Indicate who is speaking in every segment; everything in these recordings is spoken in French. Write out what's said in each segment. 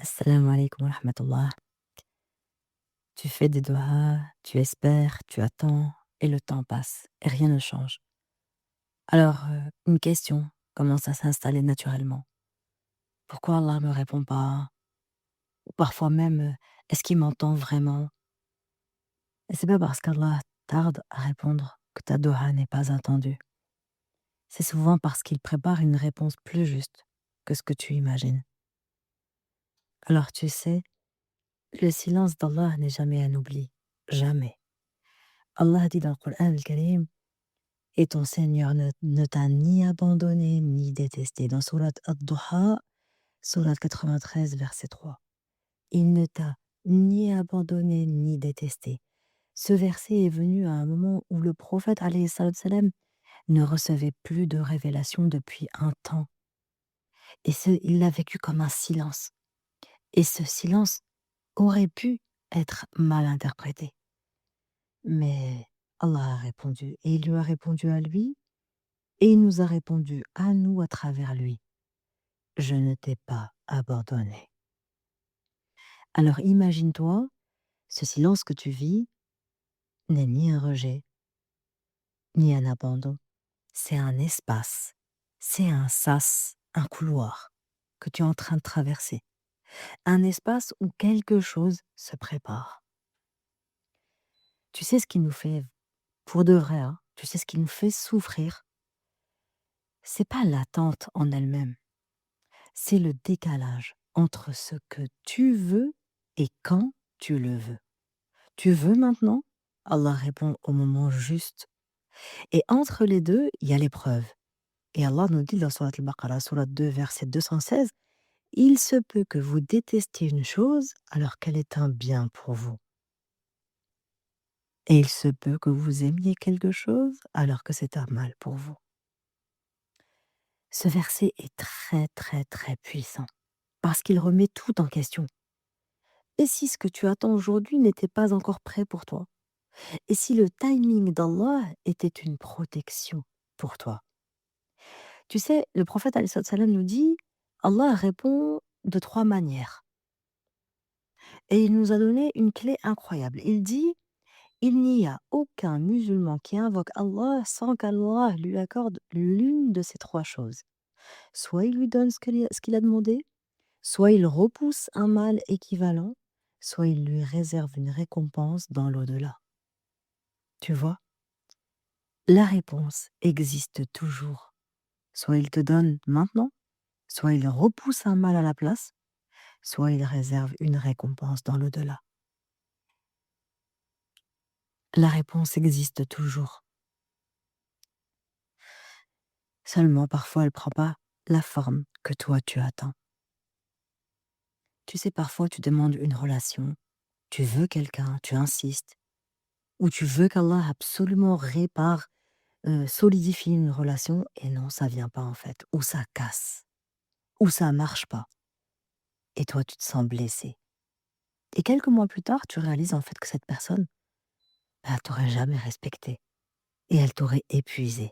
Speaker 1: Assalamu alaikum wa rahmatullah. Tu fais des doigts, tu espères, tu attends, et le temps passe, et rien ne change. Alors, une question commence à s'installer naturellement. Pourquoi Allah me répond pas? Ou parfois même, est-ce qu'il m'entend vraiment? Et c'est pas parce qu'Allah tarde à répondre que ta doha n'est pas entendue. C'est souvent parce qu'il prépare une réponse plus juste que ce que tu imagines. Alors tu sais, le silence d'Allah n'est jamais un oubli. Jamais. Allah dit dans le Coran al-Karim: et ton Seigneur ne t'a ni abandonné ni détesté. Dans Sourate Ad-Duha, Sourate 93, verset 3. Il ne t'a ni abandonné ni détesté. Ce verset est venu à un moment où le prophète alayhi salatu wassalam ne recevait plus de révélations depuis un temps. Et il l'a vécu comme un silence. Et ce silence aurait pu être mal interprété. Mais Allah a répondu. Et il lui a répondu à lui. Et il nous a répondu à nous à travers lui: je ne t'ai pas abandonné. Alors imagine-toi, ce silence que tu vis n'est ni un rejet, ni un abandon. C'est un espace, c'est un sas, un couloir que tu es en train de traverser. Un espace où quelque chose se prépare. Tu sais ce qui nous fait, pour de vrai, hein, tu sais ce qui nous fait souffrir? C'est pas l'attente en elle-même, c'est le décalage entre ce que tu veux et quand tu le veux. Tu veux maintenant? Allah répond au moment juste. Et entre les deux, il y a l'épreuve. Et Allah nous dit dans Surat al-Baqarah, Surat 2, verset 216, il se peut que vous détestiez une chose alors qu'elle est un bien pour vous. Et il se peut que vous aimiez quelque chose alors que c'est un mal pour vous. Ce verset est très très très puissant parce qu'il remet tout en question. Et si ce que tu attends aujourd'hui n'était pas encore prêt pour toi? Et si le timing d'Allah était une protection pour toi? Tu sais, le prophète alayhi salatu wassalam nous dit: Allah répond de 3 manières. Et il nous a donné une clé incroyable. Il dit: il n'y a aucun musulman qui invoque Allah sans qu'Allah lui accorde l'une de ces 3 choses. Soit il lui donne ce qu'il a demandé, soit il repousse un mal équivalent, soit il lui réserve une récompense dans l'au-delà. Tu vois? La réponse existe toujours. Soit il te donne maintenant, soit il repousse un mal à la place, soit il réserve une récompense dans l'au-delà. La réponse existe toujours. Seulement, parfois, elle ne prend pas la forme que toi tu attends. Tu sais, parfois, tu demandes une relation, tu veux quelqu'un, tu insistes, ou tu veux qu'Allah absolument répare, solidifie une relation, et non, ça vient pas en fait, ou ça casse, ou ça marche pas, et toi, tu te sens blessé. Et quelques mois plus tard, tu réalises en fait que cette personne, bah, t'aurait jamais respecté, et elle t'aurait épuisé.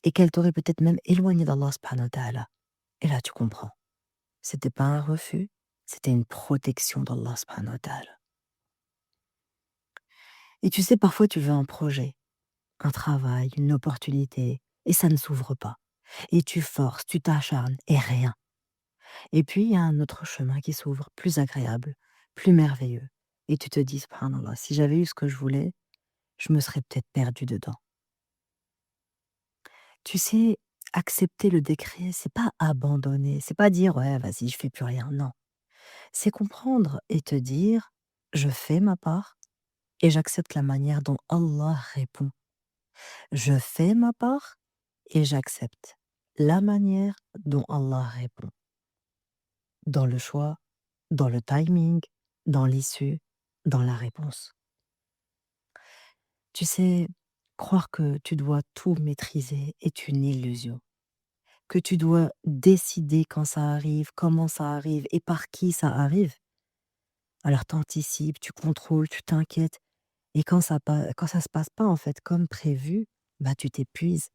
Speaker 1: Et qu'elle t'aurait peut-être même éloigné d'Allah subhanahu wa ta'ala. Et là, tu comprends. C'était pas un refus, c'était une protection d'Allah subhanahu wa ta'ala. Et tu sais, parfois, tu veux un projet, un travail, une opportunité, et ça ne s'ouvre pas. Et tu forces, tu t'acharnes, et rien. Et puis, il y a un autre chemin qui s'ouvre, plus agréable, plus merveilleux. Et tu te dis, subhanallah, si j'avais eu ce que je voulais, je me serais peut-être perdu dedans. Tu sais, accepter le décret, c'est pas abandonner, c'est pas dire: «Ouais, vas-y, je fais plus rien», non. C'est comprendre et te dire: «Je fais ma part et j'accepte la manière dont Allah répond. Je fais ma part et j'accepte la manière dont Allah répond. Dans le choix, dans le timing, dans l'issue, dans la réponse». Tu sais, croire que tu dois tout maîtriser est une illusion. Que tu dois décider quand ça arrive, comment ça arrive et par qui ça arrive. Alors tu anticipes, tu contrôles, tu t'inquiètes et quand ça se passe pas en fait comme prévu, bah tu t'épuises.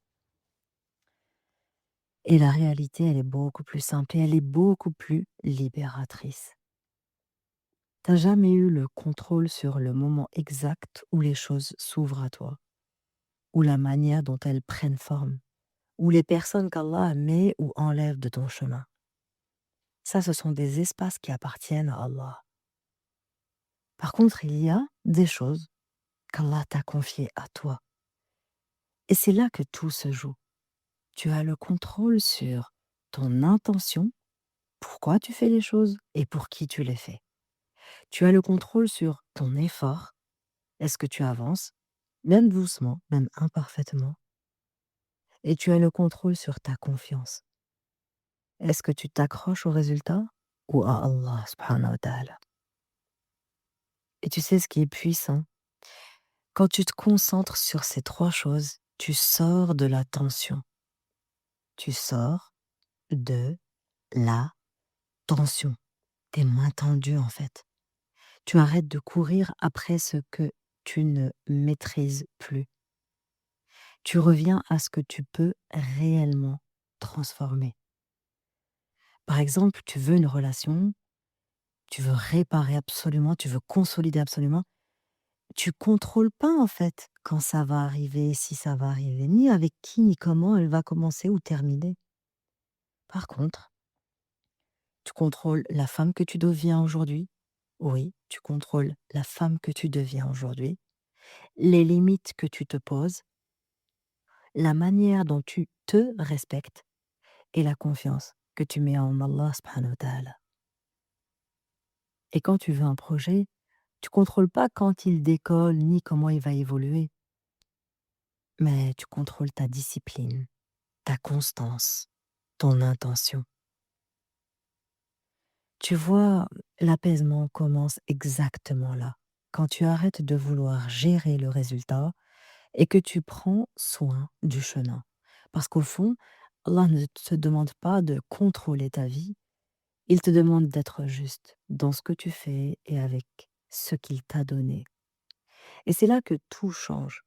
Speaker 1: Et la réalité, elle est beaucoup plus simple et elle est beaucoup plus libératrice. T'as jamais eu le contrôle sur le moment exact où les choses s'ouvrent à toi, ou la manière dont elles prennent forme, ou les personnes qu'Allah met ou enlève de ton chemin. Ça, ce sont des espaces qui appartiennent à Allah. Par contre, il y a des choses qu'Allah t'a confiées à toi. Et c'est là que tout se joue. Tu as le contrôle sur ton intention, pourquoi tu fais les choses et pour qui tu les fais. Tu as le contrôle sur ton effort, est-ce que tu avances, même doucement, même imparfaitement. Et tu as le contrôle sur ta confiance. Est-ce que tu t'accroches au résultat ou à Allah subhanahu wa ta'ala? Et tu sais ce qui est puissant? Quand tu te concentres sur ces 3 choses, tu sors de la tension. Tu sors de la tension. Tu es moins tendu en fait. Tu arrêtes de courir après ce que tu ne maîtrises plus. Tu reviens à ce que tu peux réellement transformer. Par exemple, tu veux une relation, tu veux réparer absolument, tu veux consolider absolument. Tu contrôles pas en fait quand ça va arriver, si ça va arriver, ni avec qui, ni comment elle va commencer ou terminer. Par contre, tu contrôles la femme que tu deviens aujourd'hui. Oui, tu contrôles la femme que tu deviens aujourd'hui, les limites que tu te poses, la manière dont tu te respectes et la confiance que tu mets en Allah subhanahu wa ta'ala. Et quand tu veux un projet, tu contrôles pas quand il décolle ni comment il va évoluer, mais tu contrôles ta discipline, ta constance, ton intention. Tu vois, l'apaisement commence exactement là, quand tu arrêtes de vouloir gérer le résultat et que tu prends soin du chemin. Parce qu'au fond, Allah ne te demande pas de contrôler ta vie, il te demande d'être juste dans ce que tu fais et avec ce qu'il t'a donné. Et c'est là que tout change.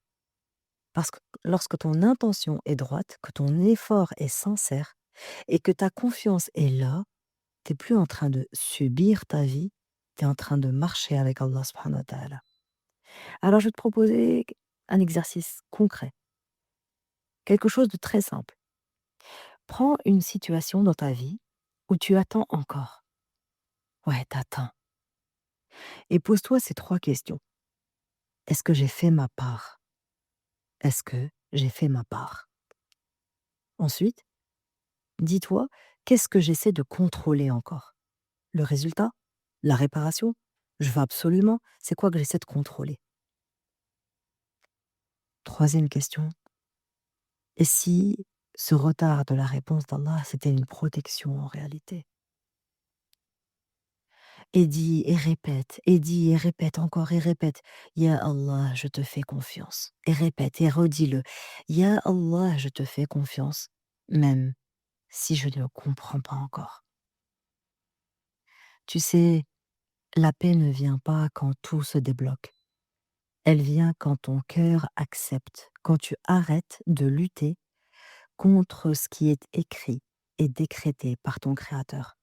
Speaker 1: Parce que lorsque ton intention est droite, que ton effort est sincère et que ta confiance est là, tu es plus en train de subir ta vie, tu es en train de marcher avec Allah subhanahu wa ta'ala. Alors je vais te proposer un exercice concret, quelque chose de très simple. Prends une situation dans ta vie où tu attends encore. Ouais, t'attends. Et pose-toi ces 3 questions. Est-ce que j'ai fait ma part? Est-ce que j'ai fait ma part? Ensuite, dis-toi, qu'est-ce que j'essaie de contrôler encore? Le résultat? La réparation? Je veux absolument, c'est quoi que j'essaie de contrôler? Troisième question, et si ce retard de la réponse d'Allah, c'était une protection en réalité? Et dis et dis et répète encore et répète. Ya Allah, je te fais confiance. Et répète et redis-le. Ya Allah, je te fais confiance, même si je ne comprends pas encore. Tu sais, la paix ne vient pas quand tout se débloque. Elle vient quand ton cœur accepte, quand tu arrêtes de lutter contre ce qui est écrit et décrété par ton Créateur.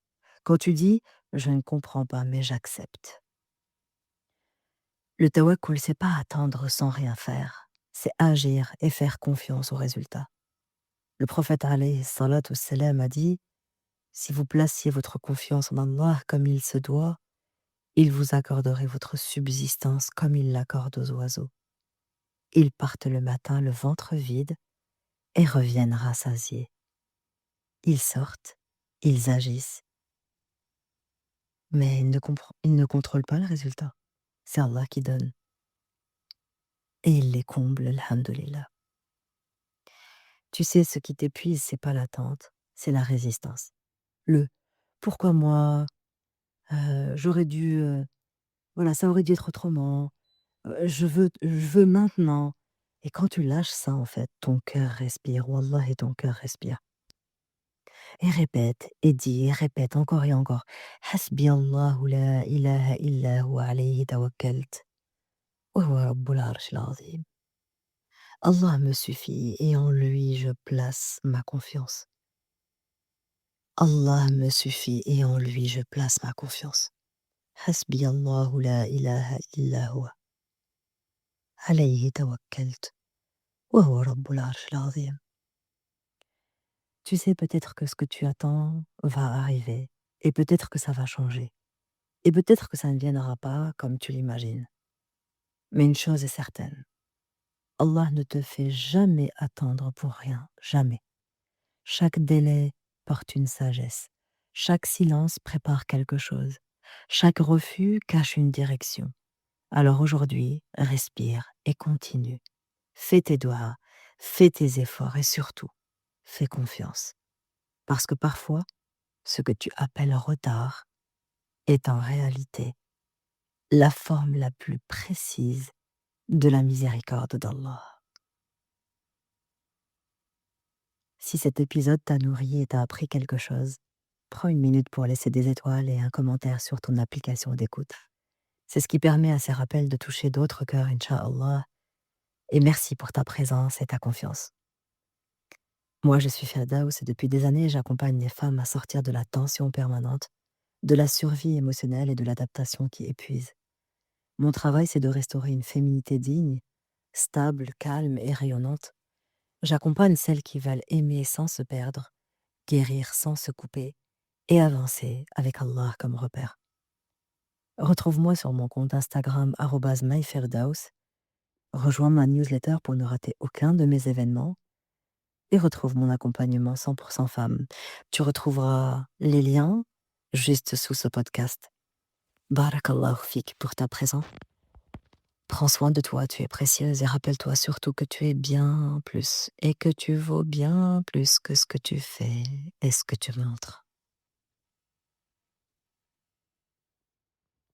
Speaker 1: Quand tu dis: «Je ne comprends pas, mais j'accepte». Le tawakkul, c'est pas attendre sans rien faire, c'est agir et faire confiance aux résultats. Le prophète alayhi salatu wassalam a dit: «Si vous placiez votre confiance en Allah comme il se doit, il vous accorderait votre subsistance comme il l'accorde aux oiseaux. Ils partent le matin le ventre vide et reviennent rassasiés. Ils sortent, ils agissent, mais ils ne contrôlent pas le résultat. C'est Allah qui donne et il les comble, alhamdoulilah. Tu sais, ce qui t'épuise, c'est pas l'attente, c'est la résistance. Le «Pourquoi moi? J'aurais dû, voilà, ça aurait dû être autrement. Je veux maintenant». Et quand tu lâches ça, en fait, ton cœur respire, wallahi ton cœur respire. Et répète, et dis, et répète encore et encore. Hasbi Allahu la ilaha illa huwa alayhi tawakkalt. Wa huwa rabbul arshil azim. Allah me suffit et en lui je place ma confiance. Allah me suffit et en lui je place ma confiance. Hasbi Allahu la ilaha illa huwa. Alayhi tawakkaltu. Wa huwa rabbul arshil azim. Tu sais peut-être que ce que tu attends va arriver, et peut-être que ça va changer, et peut-être que ça ne viendra pas comme tu l'imagines. Mais une chose est certaine, Allah ne te fait jamais attendre pour rien, jamais. Chaque délai porte une sagesse, chaque silence prépare quelque chose, chaque refus cache une direction. Alors aujourd'hui, respire et continue. Fais tes doigts, fais tes efforts et surtout, fais confiance. Parce que parfois, ce que tu appelles retard est en réalité la forme la plus précise de la miséricorde d'Allah. Si cet épisode t'a nourri et t'a appris quelque chose, prends une minute pour laisser des étoiles et un commentaire sur ton application d'écoute. C'est ce qui permet à ces rappels de toucher d'autres cœurs, Inch'Allah. Et merci pour ta présence et ta confiance. Moi, je suis Firdaus et depuis des années, j'accompagne les femmes à sortir de la tension permanente, de la survie émotionnelle et de l'adaptation qui épuise. Mon travail, c'est de restaurer une féminité digne, stable, calme et rayonnante. J'accompagne celles qui veulent aimer sans se perdre, guérir sans se couper et avancer avec Allah comme repère. Retrouve-moi sur mon compte Instagram @myfirdaus, rejoins ma newsletter pour ne rater aucun de mes événements et retrouve mon accompagnement 100% femmes. Tu retrouveras les liens juste sous ce podcast. Barakallahu fik pour ta présence. Prends soin de toi, tu es précieuse et rappelle-toi surtout que tu es bien plus et que tu vaux bien plus que ce que tu fais et ce que tu montres.